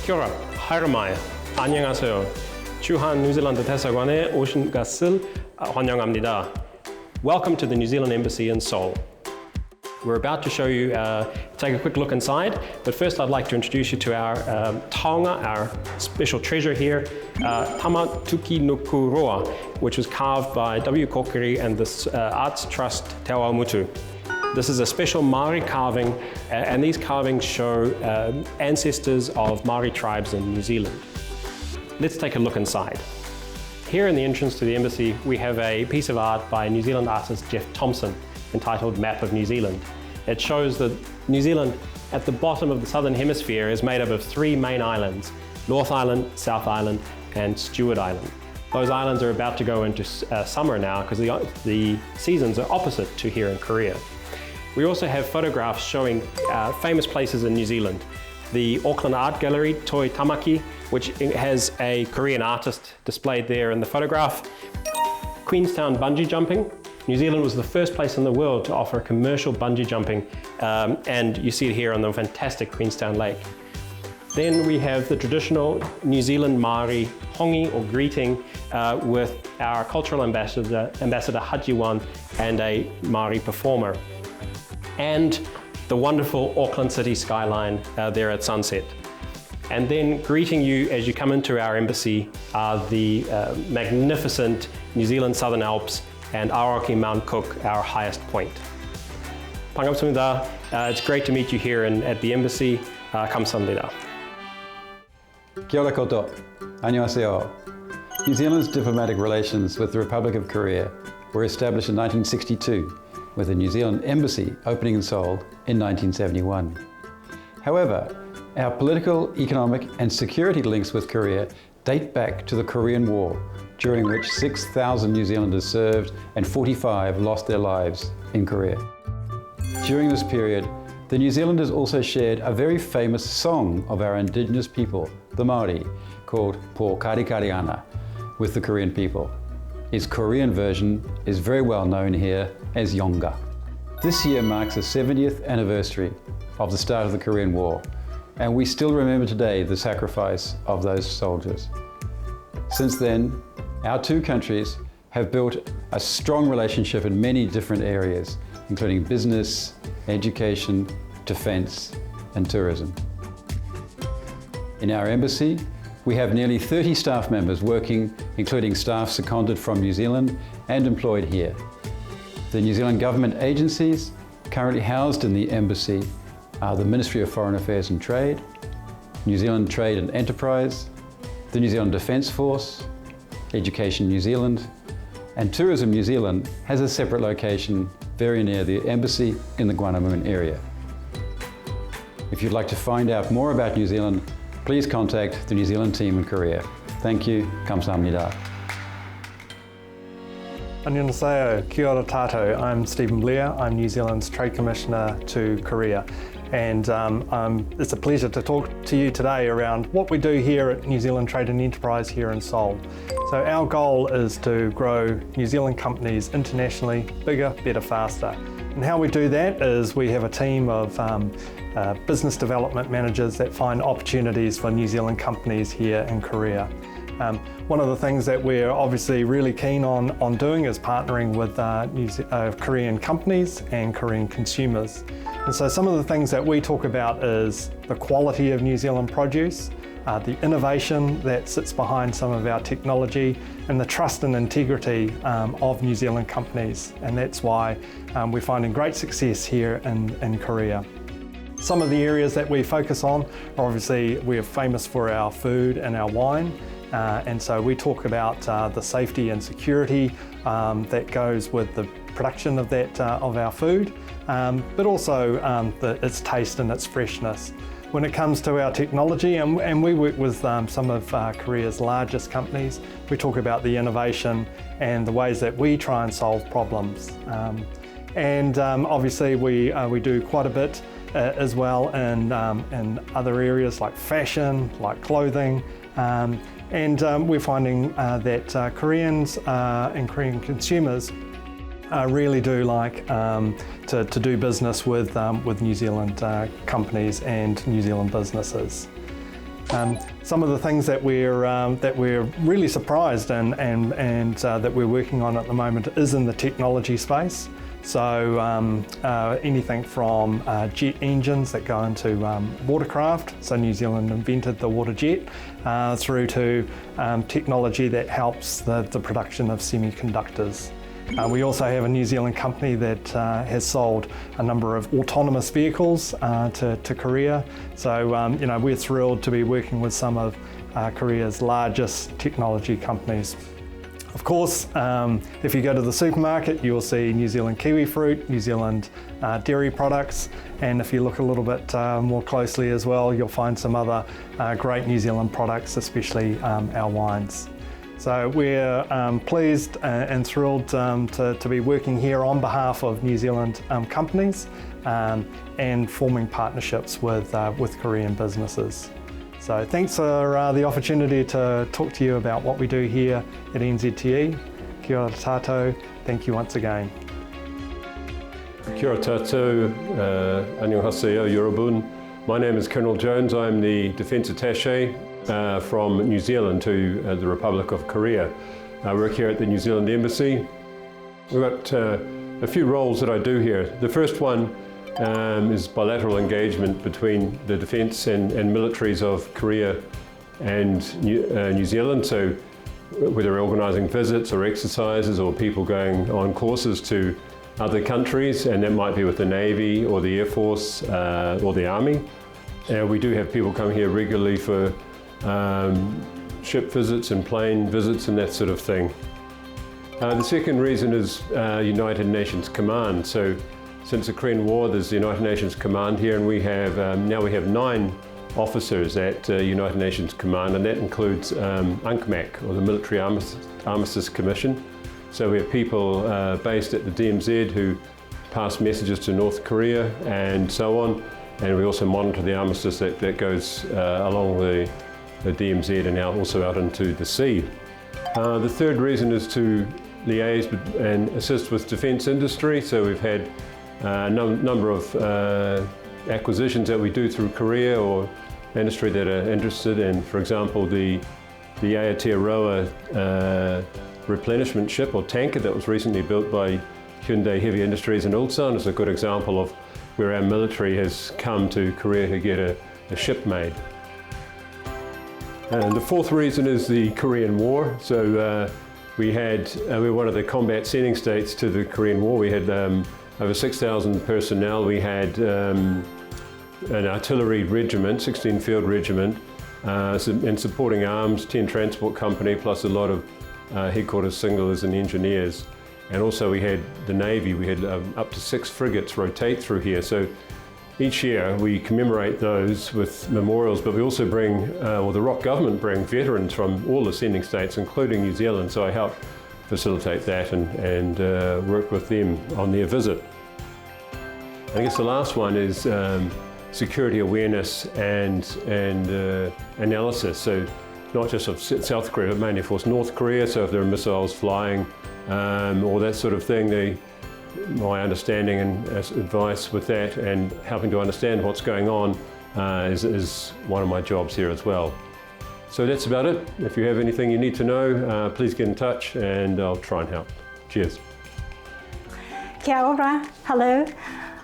Kia ora, 하이르마이, 안녕하세요. 주한뉴질랜드대사관에 오신 것을 환영합니다. Welcome to the New Zealand Embassy in Seoul. We're about to show you, take a quick look inside, but first I'd like to introduce you to our taonga, our special treasure here, Tamatuki no Kuroa, which was carved by W. Kokiri and the Arts Trust Te Awamutu. This is a special Māori carving, and these carvings show ancestors of Māori tribes in New Zealand. Let's take a look inside. Here in the entrance to the embassy, we have a piece of art by New Zealand artist Jeff Thompson, entitled Map of New Zealand. It shows that New Zealand, at the bottom of the southern hemisphere, is made up of three main islands: North Island, South Island, and Stewart Island. Those islands are about to go into summer now because the seasons are opposite to here in Korea. We also have photographs showing famous places in New Zealand. The Auckland Art Gallery, Toi Tamaki, which has a Korean artist displayed there in the photograph. Queenstown bungee jumping. New Zealand was the first place in the world to offer commercial bungee jumping, and you see it here on the fantastic Queenstown Lake. Then we have the traditional New Zealand Māori hongi, or greeting, with our cultural ambassador Hajiwan, and a Māori performer. And the wonderful Auckland city skyline there at sunset. And then greeting you as you come into our embassy are the magnificent New Zealand Southern Alps and Aoki Mount Cook, our highest point. 반갑습니다. It's great to meet you here at the embassy. 감사합니다. Kia ora koto. 안녕하세요. New Zealand's diplomatic relations with the Republic of Korea were established in 1962, with a New Zealand embassy opening in Seoul in 1971. However, our political, economic and security links with Korea date back to the Korean War, during which 6,000 New Zealanders served and 45 lost their lives in Korea. During this period, the New Zealanders also shared a very famous song of our indigenous people, the Māori, called Po Karikariana, with the Korean people. Its Korean version is very well known here as Yonga. This year marks the 70th anniversary of the start of the Korean War, and we still remember today the sacrifice of those soldiers. Since then, our two countries have built a strong relationship in many different areas, including business, education, defense, and tourism. In our embassy, we have nearly 30 staff members working, including staff seconded from New Zealand and employed here. The New Zealand government agencies currently housed in the embassy are the Ministry of Foreign Affairs and Trade, New Zealand Trade and Enterprise, the New Zealand Defence Force, Education New Zealand, and Tourism New Zealand has a separate location very near the embassy in the Guanamoon area. If you'd like to find out more about New Zealand, please contact the New Zealand team in Korea. Thank you. Kamsahamnida. 안녕하세요. Kia ora tātou. I'm Stephen Blair. I'm New Zealand's Trade Commissioner to Korea. And it's a pleasure to talk to you today around what we do here at New Zealand Trade and Enterprise here in Seoul. So our goal is to grow New Zealand companies internationally, bigger, better, faster. And how we do that is we have a team of business development managers that find opportunities for New Zealand companies here in Korea. One of the things that we're obviously really keen on doing is partnering with Korean companies and Korean consumers. And so some of the things that we talk about is the quality of New Zealand produce, the innovation that sits behind some of our technology, and the trust and integrity of New Zealand companies. And that's why we're finding great success here in Korea. Some of the areas that we focus on are obviously we're famous for our food and our wine. And so we talk about the safety and security that goes with the production of our food, but also its taste and its freshness. When it comes to our technology, and we work with some of Korea's largest companies, we talk about the innovation and the ways that we try and solve problems. And obviously we do quite a bit as well in other areas like fashion, like clothing, and we're finding that Koreans and Korean consumers really do like to do business with New Zealand companies and New Zealand businesses. Some of the things that we're really surprised and that we're working on at the moment is in the technology space. So anything from jet engines that go into watercraft, so New Zealand invented the water jet, through to technology that helps the production of semiconductors. We also have a New Zealand company that has sold a number of autonomous vehicles to Korea. So we're thrilled to be working with some of Korea's largest technology companies. Of course, if you go to the supermarket, you'll see New Zealand kiwi fruit, New Zealand dairy products, and if you look a little bit more closely as well, you'll find some other great New Zealand products, especially our wines. So we're pleased and thrilled to be working here on behalf of New Zealand companies and forming partnerships with Korean businesses. So thanks for the opportunity to talk to you about what we do here at NZTE. Kia ora tātou. Thank you once again. Kia ora tātou, annyeonghaseyo, yorobun. My name is Colonel Jones. I'm the Defence Attaché from New Zealand to the Republic of Korea. I work here at the New Zealand Embassy. We've got a few roles that I do here. The first one is bilateral engagement between the defence and militaries of Korea and New Zealand. So whether we're organising visits or exercises or people going on courses to other countries, and that might be with the Navy or the Air Force or the Army. We do have people come here regularly for ship visits and plane visits and that sort of thing. The second reason is United Nations Command. So since the Korean War, there's the United Nations Command here, and we have now we have 9 officers at United Nations Command, and that includes UNCMAC, or the Military Armistice Commission. So we have people based at the DMZ who pass messages to North Korea and so on, and we also monitor the armistice that goes along the DMZ and also out into the sea. The third reason is to liaise and assist with defence industry. So we've had a number of acquisitions that we do through Korea or industry that are interested in, for example, the Aotearoa replenishment ship or tanker that was recently built by Hyundai Heavy Industries in Ulsan is a good example of where our military has come to Korea to get a ship made. And the fourth reason is the Korean War. So we were one of the combat sending states to the Korean War. We had over 6,000 personnel. We had an artillery regiment, 16 field regiment, and supporting arms, 10 transport company, plus a lot of headquarters singlers and engineers. And also we had the Navy. We had up to 6 frigates rotate through here. So each year we commemorate those with memorials, but we also bring, or the Rock government bring veterans from all the sending states, including New Zealand. So I help facilitate that and work with them on their visit. I guess the last one is security awareness and analysis. So not just of South Korea, but mainly of course North Korea. So if there are missiles flying or that sort of thing, my understanding and advice with that and helping to understand what's going on is one of my jobs here as well. So that's about it. If you have anything you need to know, please get in touch and I'll try and help. Cheers. Kia ora. Hello.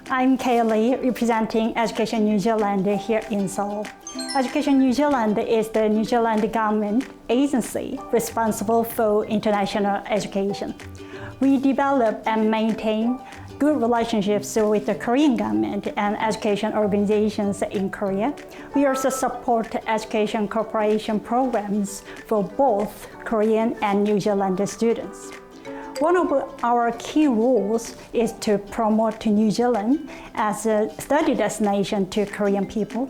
I'm Kaylee, representing Education New Zealand here in Seoul. Education New Zealand is the New Zealand government agency responsible for international education. We develop and maintain good relationships with the Korean government and education organizations in Korea. We also support education cooperation programs for both Korean and New Zealand students. One of our key roles is to promote New Zealand as a study destination to Korean people.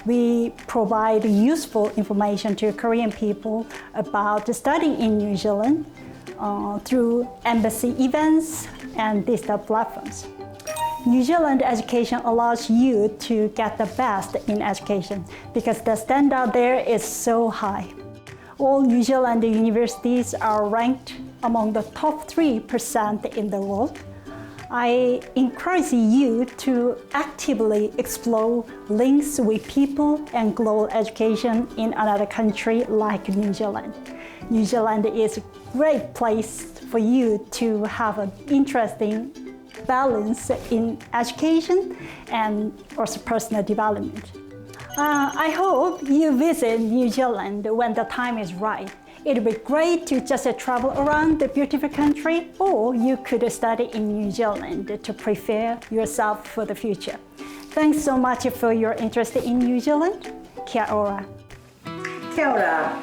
We provide useful information to Korean people about studying in New Zealand through embassy events and digital platforms. New Zealand education allows you to get the best in education because the standard there is so high. All New Zealand universities are ranked among the top 3% in the world. I encourage you to actively explore links with people and global education in another country like New Zealand. New Zealand is a great place for you to have an interesting balance in education and also personal development. I hope you visit New Zealand when the time is right. It would be great to just travel around the beautiful country, or you could study in New Zealand to prepare yourself for the future. Thanks so much for your interest in New Zealand. Kia ora. Kia ora.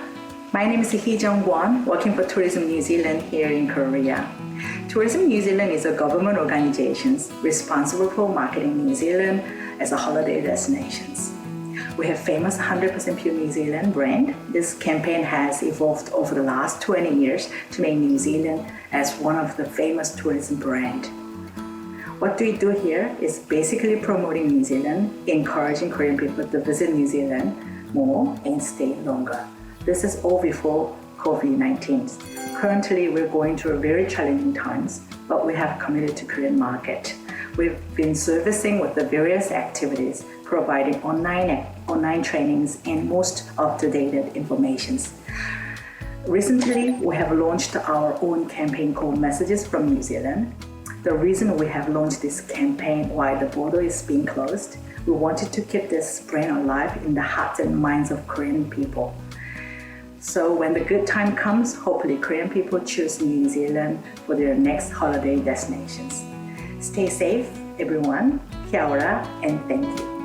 My name is Hee Jung-won, working for Tourism New Zealand here in Korea. Tourism New Zealand is a government organization responsible for marketing New Zealand as a holiday destination. We have famous 100% Pure New Zealand brand. This campaign has evolved over the last 20 years to make New Zealand as one of the famous tourism brand. What we do here is basically promoting New Zealand, encouraging Korean people to visit New Zealand more and stay longer. This is all before COVID-19. Currently, we're going through very challenging times, but we have committed to Korean market. We've been servicing with the various activities, providing online trainings and most up-to-date information. Recently, we have launched our own campaign called Messages from New Zealand. The reason we have launched this campaign while the border is being closed, we wanted to keep this brand alive in the hearts and minds of Korean people. So when the good time comes, hopefully Korean people choose New Zealand for their next holiday destinations. Stay safe, everyone. Kia ora, and thank you.